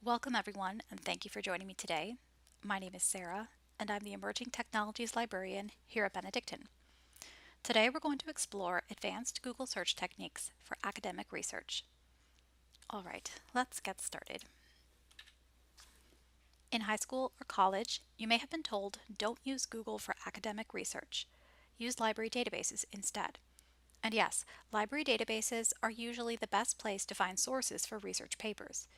Welcome everyone, and thank you for joining me today. My name is Sarah, and I'm the Emerging Technologies Librarian here at Benedictine. Today we're going to explore advanced Google search techniques for academic research. Alright, let's get started. In high school or college, you may have been told don't use Google for academic research. Use library databases instead. And yes, library databases are usually the best place to find sources for research papers.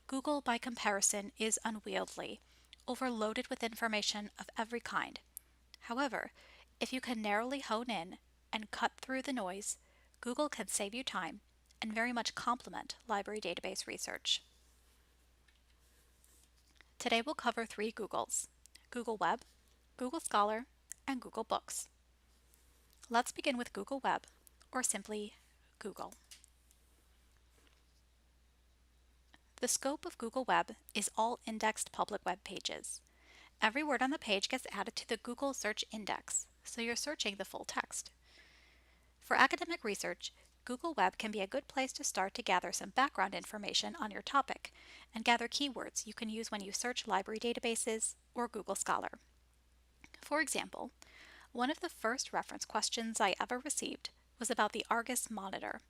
Google, by comparison, is unwieldy, overloaded with information of every kind. However, if you can narrowly hone in and cut through the noise, Google can save you time and very much complement library database research. Today we'll cover three Googles: Google Web, Google Scholar, and Google Books. Let's begin with Google Web, or simply Google. The scope of Google Web is all indexed public web pages. Every word on the page gets added to the Google Search Index, so you're searching the full text. For academic research, Google Web can be a good place to start to gather some background information on your topic and gather keywords you can use when you search library databases or Google Scholar. For example, one of the first reference questions I ever received was about the Argus monitor.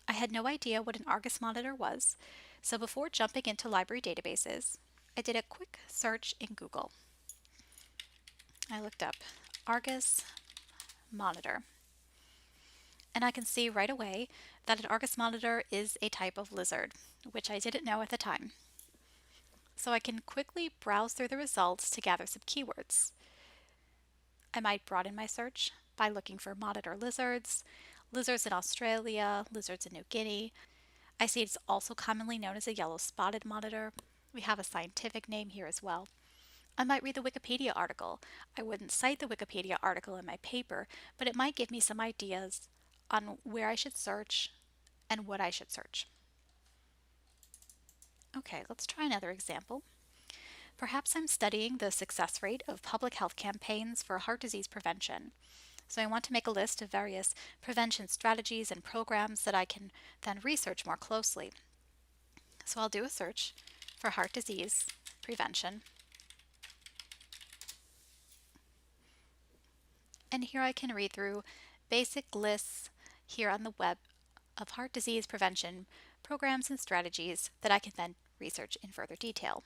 I had no idea what an Argus monitor was, so before jumping into library databases, I did a quick search in Google. I looked up Argus monitor, and I can see right away that an Argus monitor is a type of lizard, which I didn't know at the time. So I can quickly browse through the results to gather some keywords. I might broaden my search by looking for monitor lizards, lizards in Australia, lizards in New Guinea. I see it's also commonly known as a yellow spotted monitor. We have a scientific name here as well. I might read the Wikipedia article. I wouldn't cite the Wikipedia article in my paper, but it might give me some ideas on where I should search and what I should search. Okay, let's try another example. Perhaps I'm studying the success rate of public health campaigns for heart disease prevention. So I want to make a list of various prevention strategies and programs that I can then research more closely. So I'll do a search for heart disease prevention. And here I can read through basic lists here on the web of heart disease prevention programs and strategies that I can then research in further detail.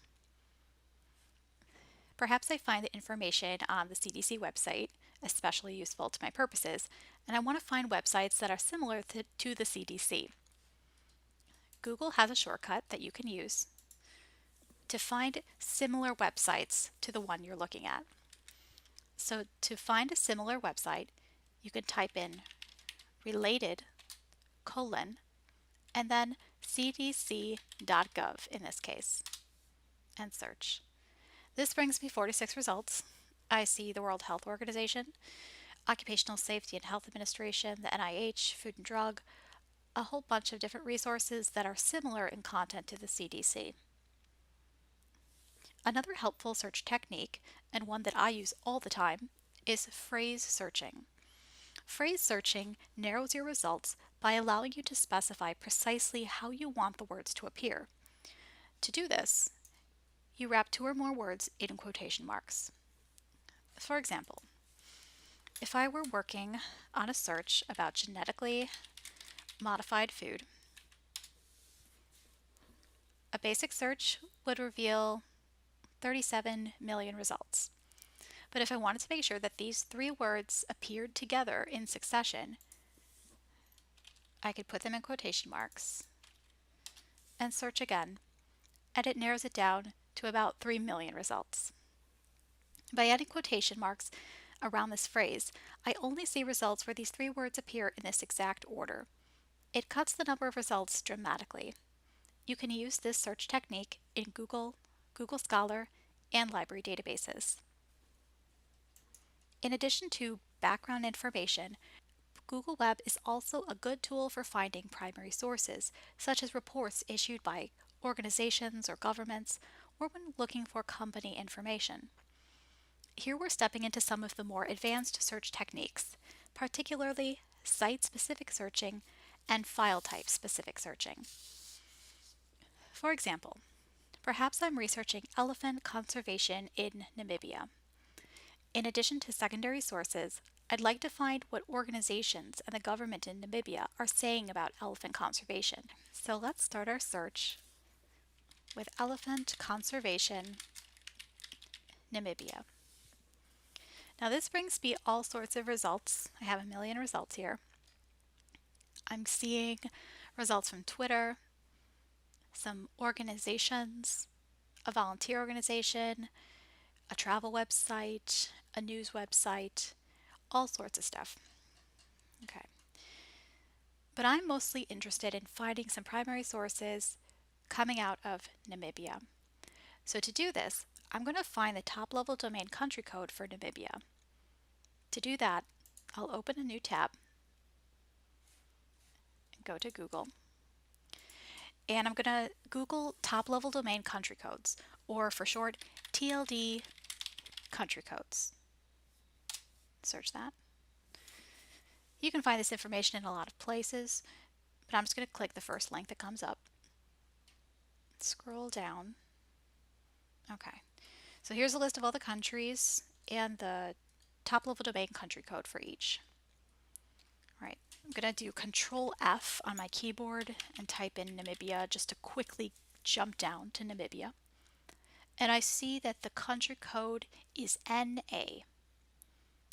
Perhaps I find the information on the CDC website especially useful to my purposes, and I want to find websites that are similar to the CDC. Google has a shortcut that you can use to find similar websites to the one you're looking at. So to find a similar website, you can type in related : and then cdc.gov in this case, and search. This brings me 46 results. I see the World Health Organization, Occupational Safety and Health Administration, the NIH, Food and Drug, a whole bunch of different resources that are similar in content to the CDC. Another helpful search technique, and one that I use all the time, is phrase searching. Phrase searching narrows your results by allowing you to specify precisely how you want the words to appear. To do this, you wrap two or more words in quotation marks. For example, if I were working on a search about genetically modified food, a basic search would reveal 37 million results. But if I wanted to make sure that these three words appeared together in succession, I could put them in quotation marks and search again, and it narrows it down to about 3 million results. By adding quotation marks around this phrase, I only see results where these three words appear in this exact order. It cuts the number of results dramatically. You can use this search technique in Google, Google Scholar, and library databases. In addition to background information, Google Web is also a good tool for finding primary sources, such as reports issued by organizations or governments, or when looking for company information. Here we're stepping into some of the more advanced search techniques, particularly site-specific searching and file type specific searching. For example, Perhaps I'm researching elephant conservation in Namibia. In addition to secondary sources, I'd like to find what organizations and the government in Namibia are saying about elephant conservation. So let's start our search with elephant conservation Namibia. Now this brings me all sorts of results. I have a million results here. I'm seeing results from Twitter, some organizations, a volunteer organization, a travel website, a news website, all sorts of stuff. Okay. But I'm mostly interested in finding some primary sources coming out of Namibia. So to do this, I'm going to find the top level domain country code for Namibia. To do that, I'll open a new tab and go to Google. And I'm going to Google top level domain country codes, or for short, TLD country codes. Search that. You can find this information in a lot of places, but I'm just going to click the first link that comes up. Scroll down. Okay, so here's a list of all the countries and the top level domain country code for each. All right, I'm going to do Control F on my keyboard and type in Namibia just to quickly jump down to Namibia. And I see that the country code is NA.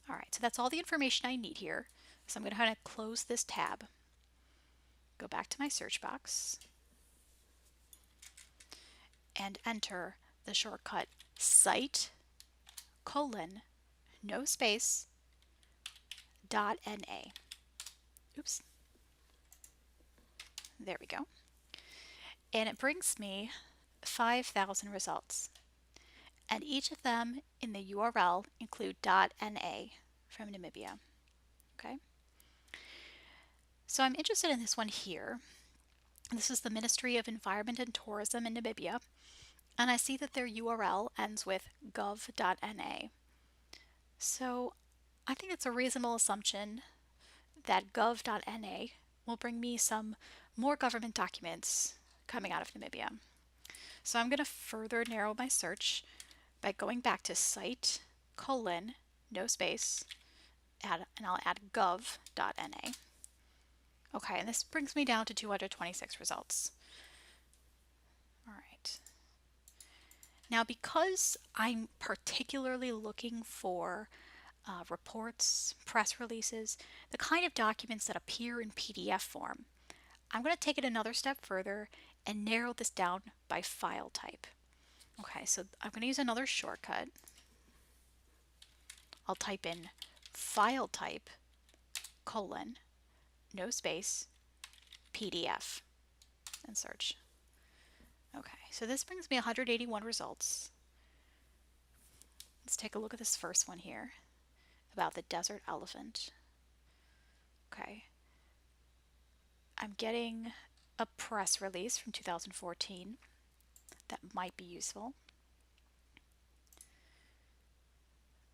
All right, so that's all the information I need here. So I'm going to kind of close this tab, go back to my search box, and enter the shortcut cite : no space, .na. Oops. There we go. And it brings me 5,000 results. And each of them in the URL include .na from Namibia. Okay. So I'm interested in this one here. This is the Ministry of Environment and Tourism in Namibia. And I see that their URL ends with gov.na. So I think it's a reasonable assumption that gov.na will bring me some more government documents coming out of Namibia. So I'm going to further narrow my search by going back to cite : no space, and I'll add gov.na. Okay, and this brings me down to 226 results. All right. Now, because I'm particularly looking for reports, press releases, the kind of documents that appear in PDF form, I'm going to take it another step further and narrow this down by file type. Okay, so I'm going to use another shortcut. I'll type in file type : no space, PDF, and search. Okay, so this brings me 181 results. Let's take a look at this first one here about the desert elephant. Okay, I'm getting a press release from 2014 that might be useful.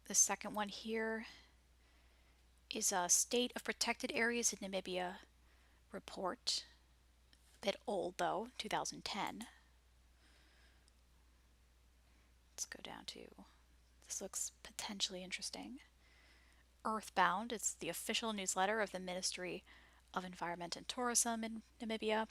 The second one here is a State of Protected Areas in Namibia report. A bit old though, 2010. Let's go down to, this looks potentially interesting. Earthbound, it's the official newsletter of the Ministry of Environment and Tourism in Namibia.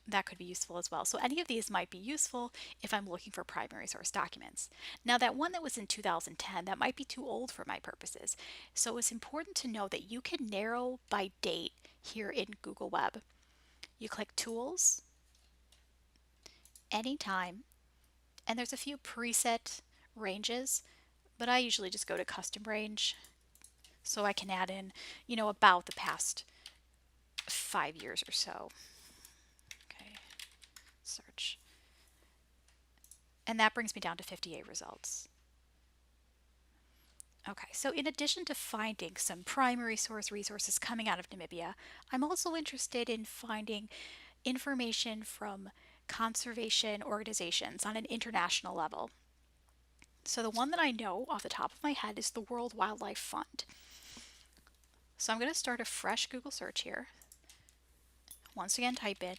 That could be useful as well. So any of these might be useful if I'm looking for primary source documents. Now that one that was in 2010, that might be too old for my purposes. So it's important to know that you can narrow by date here in Google Web. You click Tools, Anytime, and there's a few preset ranges, but I usually just go to Custom Range so I can add in, about the past 5 years or so. Search. And that brings me down to 58 results. Okay, so in addition to finding some primary source resources coming out of Namibia, I'm also interested in finding information from conservation organizations on an international level. So the one that I know off the top of my head is the World Wildlife Fund. So I'm going to start a fresh Google search here. Once again, type in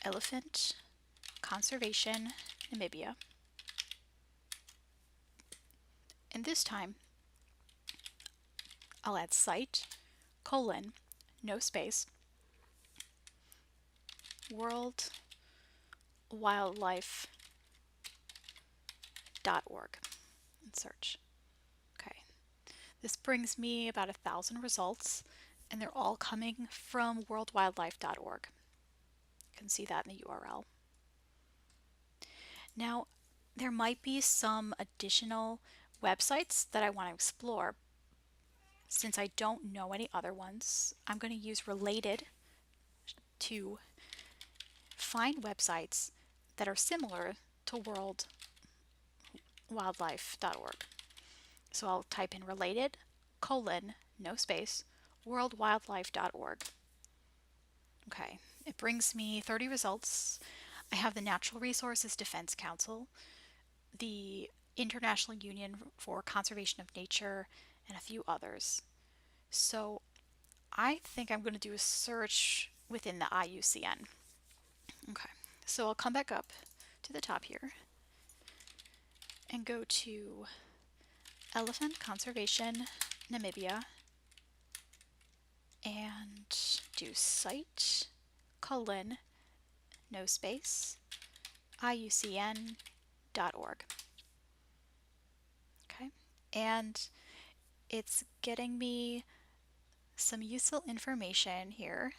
elephant Conservation Namibia. And this time, I'll add site, colon, no space, worldwildlife.org, and search. Okay, this brings me about 1,000 results, and they're all coming from worldwildlife.org. You can see that in the URL. Now, there might be some additional websites that I want to explore. Since I don't know any other ones, I'm going to use Related to find websites that are similar to worldwildlife.org. So I'll type in related, colon, no space, worldwildlife.org. Okay, it brings me 30 results. I have the Natural Resources Defense Council, the International Union for Conservation of Nature, and a few others. So I think I'm going to do a search within the IUCN. Okay, so I'll come back up to the top here and go to Elephant Conservation Namibia and do site, colon, no space, IUCN.org. Okay, and it's getting me some useful information here.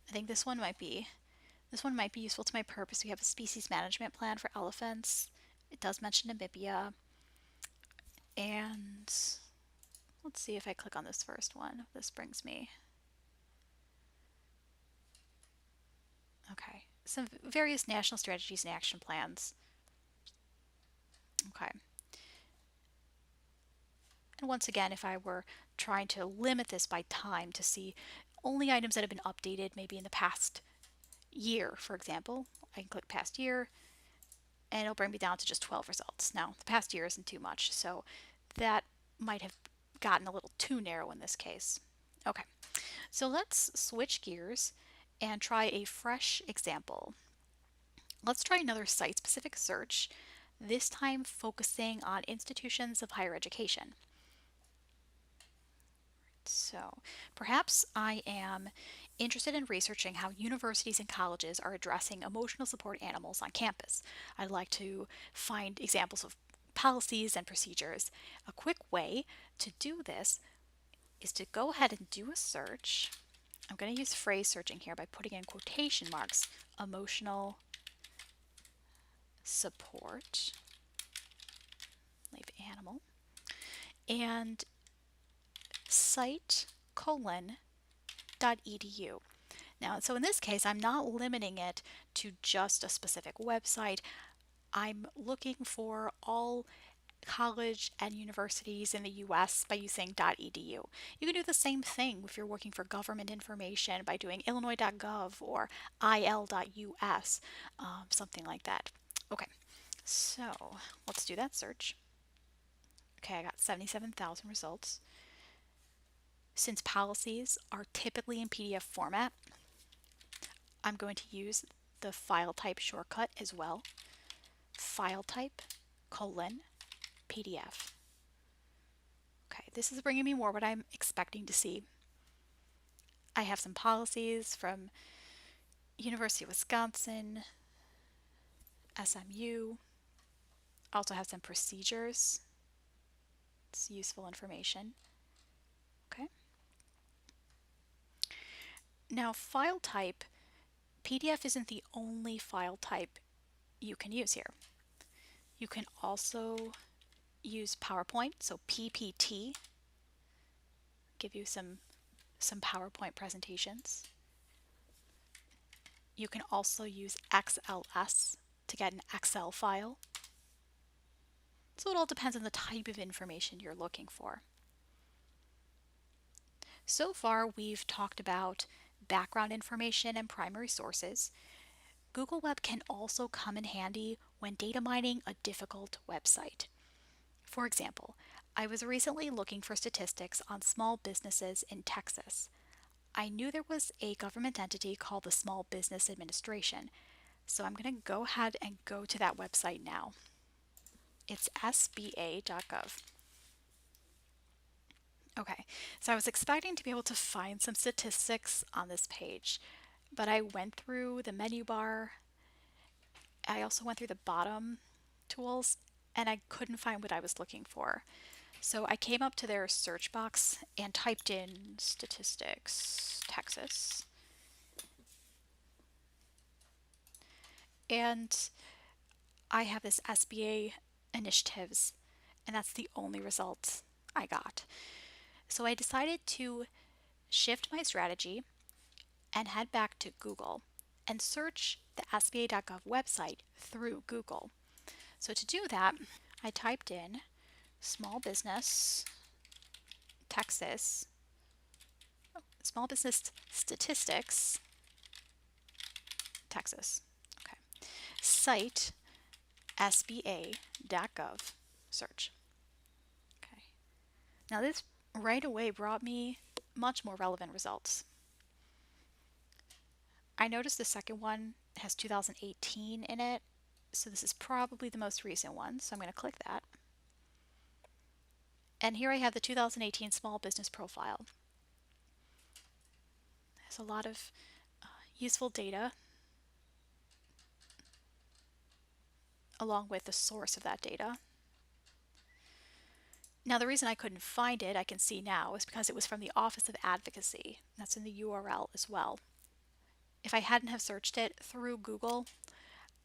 I think this one might be useful to my purpose. We have a species management plan for elephants. It does mention Namibia. And let's see if I click on this first one. This brings me. Okay, some various national strategies and action plans. Okay. And once again, if I were trying to limit this by time to see only items that have been updated maybe in the past year, for example, I can click past year and it'll bring me down to just 12 results. Now, the past year isn't too much, so that might have gotten a little too narrow in this case. Okay, so let's switch gears and try a fresh example. Let's try another site-specific search, this time focusing on institutions of higher education. So perhaps I am interested in researching how universities and colleges are addressing emotional support animals on campus. I'd like to find examples of policies and procedures. A quick way to do this is to go ahead and do a search. I'm going to use phrase searching here by putting in quotation marks, emotional support, leave animal, and site colon .edu. Now, so in this case, I'm not limiting it to just a specific website. I'm looking for all college and universities in the US by using .edu. You can do the same thing if you're looking for government information by doing illinois.gov or il.us, something like that. Okay, so let's do that search. Okay, I got 77,000 results. Since policies are typically in PDF format, I'm going to use the file type shortcut as well. File type, colon, PDF. Okay, this is bringing me more what I'm expecting to see. I have some policies from University of Wisconsin, SMU. I also have some procedures. It's useful information. Okay. Now, file type, PDF isn't the only file type you can use here. You can also use PowerPoint, so PPT, give you some PowerPoint presentations. You can also use XLS to get an Excel file. So it all depends on the type of information you're looking for. So far, we've talked about background information and primary sources. Google Web can also come in handy when data mining a difficult website. For example, I was recently looking for statistics on small businesses in Texas. I knew there was a government entity called the Small Business Administration. So I'm going to go ahead and go to that website now. It's sba.gov. Okay, so I was expecting to be able to find some statistics on this page, but I went through the menu bar. I also went through the bottom tools, and I couldn't find what I was looking for. So I came up to their search box and typed in statistics, Texas, and I have this SBA initiatives, and that's the only results I got. So I decided to shift my strategy and head back to Google and search the SBA.gov website through Google. So to do that, I typed in small business Texas, small business statistics, Texas. Okay. Site SBA.gov search. Okay. Now this right away brought me much more relevant results. I noticed the second one has 2018 in it, so this is probably the most recent one, so I'm going to click that. And here I have the 2018 small business profile. There's a lot of useful data along with the source of that data. Now the reason I couldn't find it, I can see now, is because it was from the Office of Advocacy. That's in the URL as well. If I hadn't have searched it through Google,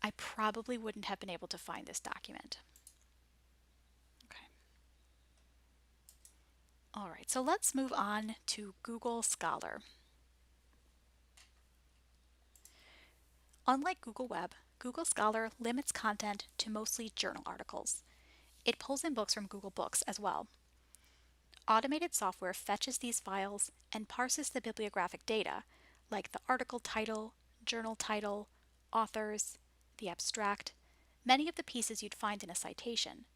I probably wouldn't have been able to find this document. Okay. All right, so let's move on to Google Scholar. Unlike Google Web, Google Scholar limits content to mostly journal articles. It pulls in books from Google Books as well. Automated software fetches these files and parses the bibliographic data, like the article title, journal title, authors, the abstract, many of the pieces you'd find in a citation.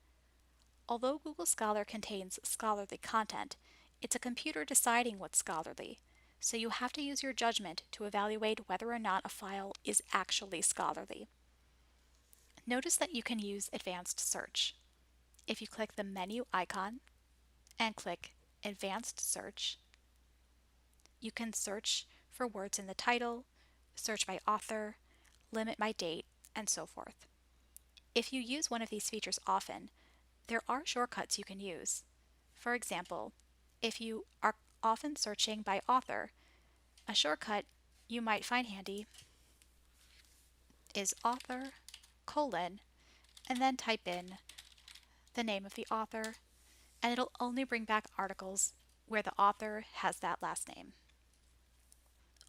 Although Google Scholar contains scholarly content, it's a computer deciding what's scholarly, so you have to use your judgment to evaluate whether or not a file is actually scholarly. Notice that you can use advanced search. If you click the menu icon and click Advanced Search, you can search for words in the title, search by author, limit by date, and so forth. If you use one of these features often, there are shortcuts you can use. For example, if you are often searching by author, a shortcut you might find handy is author colon and then type in the name of the author, and it'll only bring back articles where the author has that last name.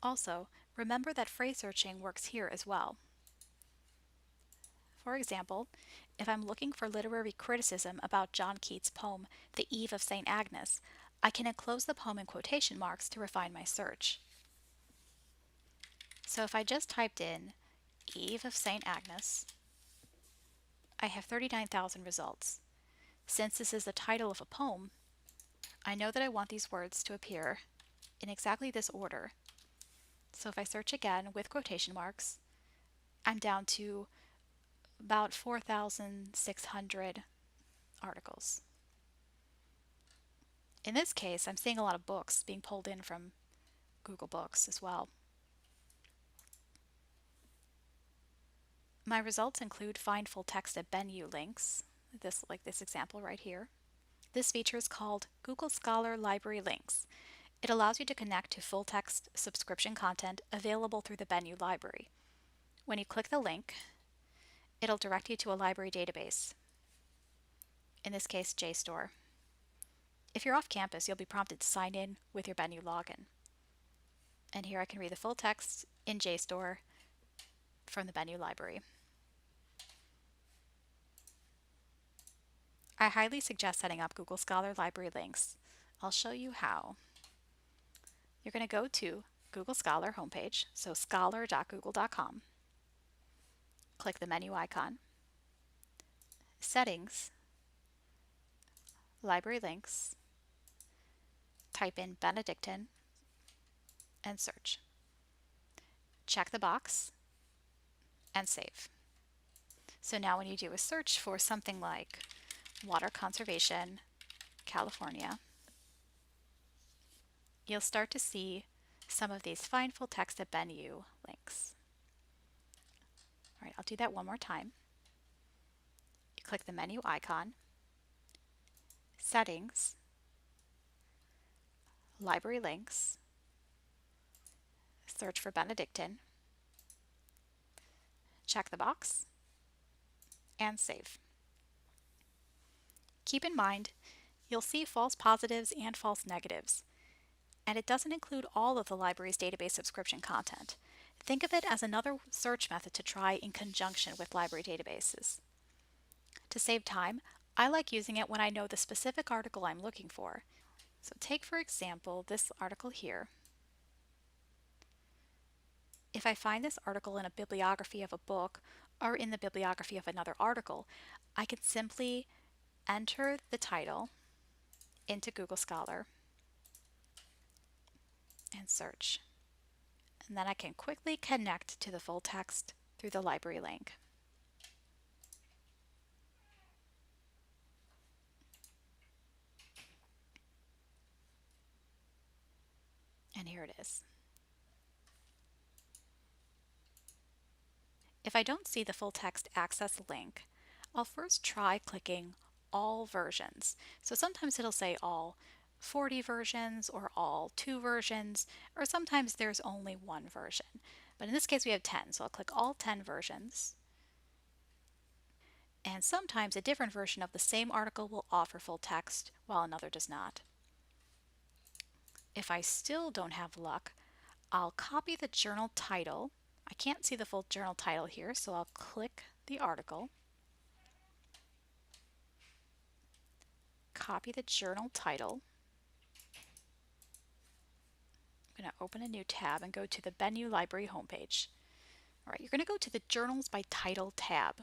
Also, remember that phrase searching works here as well. For example, if I'm looking for literary criticism about John Keats' poem, The Eve of St. Agnes, I can enclose the poem in quotation marks to refine my search. So if I just typed in Eve of St. Agnes, I have 39,000 results. Since this is the title of a poem, I know that I want these words to appear in exactly this order. So if I search again with quotation marks, I'm down to about 4,600 articles. In this case, I'm seeing a lot of books being pulled in from Google Books as well. My results include find full text at Bennu links, like this example right here. This feature is called Google Scholar Library Links. It allows you to connect to full text subscription content available through the Bennu library. When you click the link, it'll direct you to a library database, in this case JSTOR. If you're off campus, you'll be prompted to sign in with your Bennu login. And here I can read the full text in JSTOR from the Bennu library. I highly suggest setting up Google Scholar Library Links. I'll show you how. You're going to go to Google Scholar homepage, so scholar.google.com. Click the menu icon, Settings, Library Links, type in Benedictine, and search. Check the box and save. So now when you do a search for something like water conservation, California, you'll start to see some of these find full text at BenU links. All right, I'll do that one more time. You click the menu icon, Settings, Library Links, search for Benedictine, check the box, and save. Keep in mind, you'll see false positives and false negatives, and it doesn't include all of the library's database subscription content. Think of it as another search method to try in conjunction with library databases. To save time, I like using it when I know the specific article I'm looking for. So take, for example, this article here. If I find this article in a bibliography of a book or in the bibliography of another article, I can simply enter the title into Google Scholar and search. And then I can quickly connect to the full text through the library link. And here it is. If I don't see the full text access link, I'll first try clicking all versions. So sometimes it'll say all 40 versions or all 2 versions, or sometimes there's only one version. But in this case we have 10, so I'll click all 10 versions. And sometimes a different version of the same article will offer full text while another does not. If I still don't have luck, I'll copy the journal title. I can't see the full journal title here, so I'll click the article, copy the journal title. I'm going to open a new tab and go to the BenU Library homepage. All right, you're going to go to the Journals by Title tab.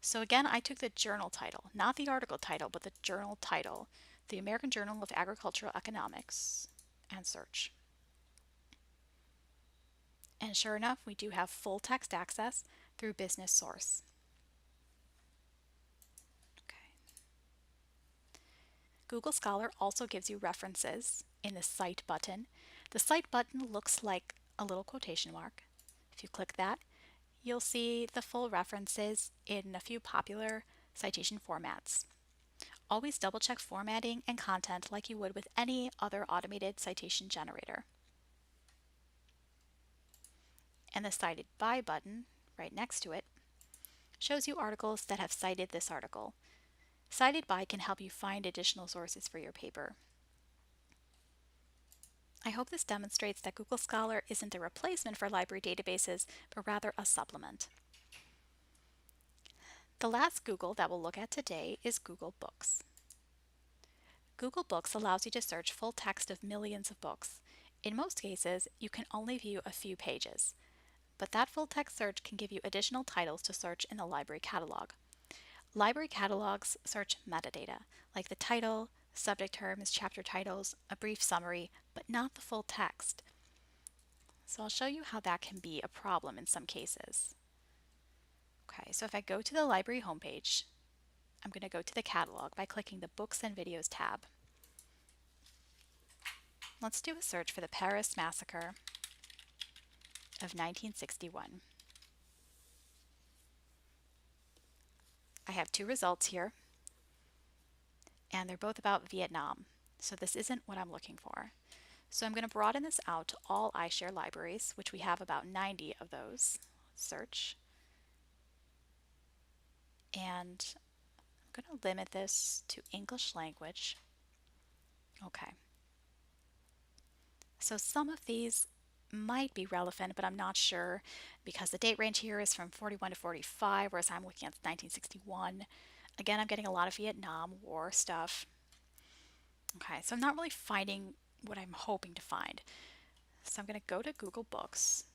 So again, I took the journal title, not the article title, but the journal title, the American Journal of Agricultural Economics, and search. And sure enough, we do have full text access through Business Source. Okay. Google Scholar also gives you references in the Cite button. The Cite button looks like a little quotation mark. If you click that, you'll see the full references in a few popular citation formats. Always double check formatting and content like you would with any other automated citation generator. And the Cited By button, right next to it, shows you articles that have cited this article. Cited By can help you find additional sources for your paper. I hope this demonstrates that Google Scholar isn't a replacement for library databases, but rather a supplement. The last Google that we'll look at today is Google Books. Google Books allows you to search full text of millions of books. In most cases, you can only view a few pages, but that full text search can give you additional titles to search in the library catalog. Library catalogs search metadata, like the title, subject terms, chapter titles, a brief summary, but not the full text. So I'll show you how that can be a problem in some cases. Okay, so if I go to the library homepage, I'm going to go to the catalog by clicking the Books and Videos tab. Let's do a search for the Paris Massacre of 1961. I have two results here, and they're both about Vietnam, so this isn't what I'm looking for. So I'm going to broaden this out to all iShare libraries, which we have about 90 of those. Search. And I'm going to limit this to English language. Okay. So some of these might be relevant, but I'm not sure because the date range here is from 41 to 45, whereas I'm looking at 1961. Again, I'm getting a lot of Vietnam War stuff. Okay, so I'm not really finding what I'm hoping to find. So I'm going to go to Google Books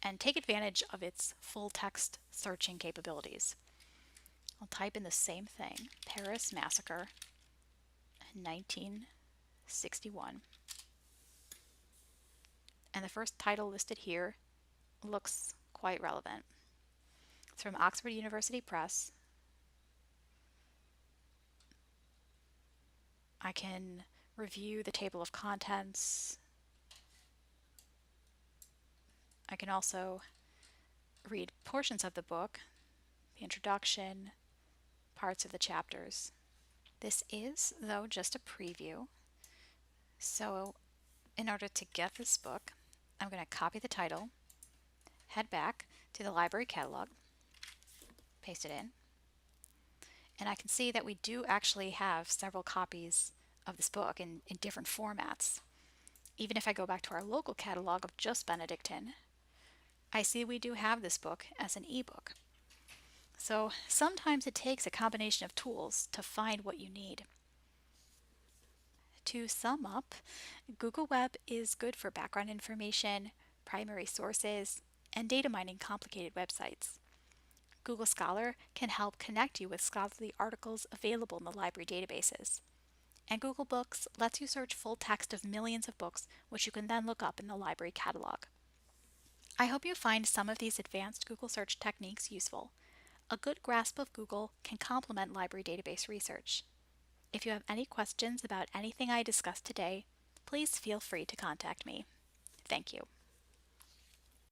and take advantage of its full text searching capabilities. I'll type in the same thing, Paris Massacre 1961. And the first title listed here looks quite relevant. It's from Oxford University Press. I can review the table of contents. I can also read portions of the book, the introduction, parts of the chapters. This is, though, just a preview. So in order to get this book, I'm going to copy the title, head back to the library catalog, paste it in, and I can see that we do actually have several copies of this book in different formats. Even if I go back to our local catalog of just Benedictine, I see we do have this book as an ebook. So sometimes it takes a combination of tools to find what you need. To sum up, Google Web is good for background information, primary sources, and data mining complicated websites. Google Scholar can help connect you with scholarly articles available in the library databases. And Google Books lets you search full text of millions of books, which you can then look up in the library catalog. I hope you find some of these advanced Google search techniques useful. A good grasp of Google can complement library database research. If you have any questions about anything I discussed today, please feel free to contact me. Thank you.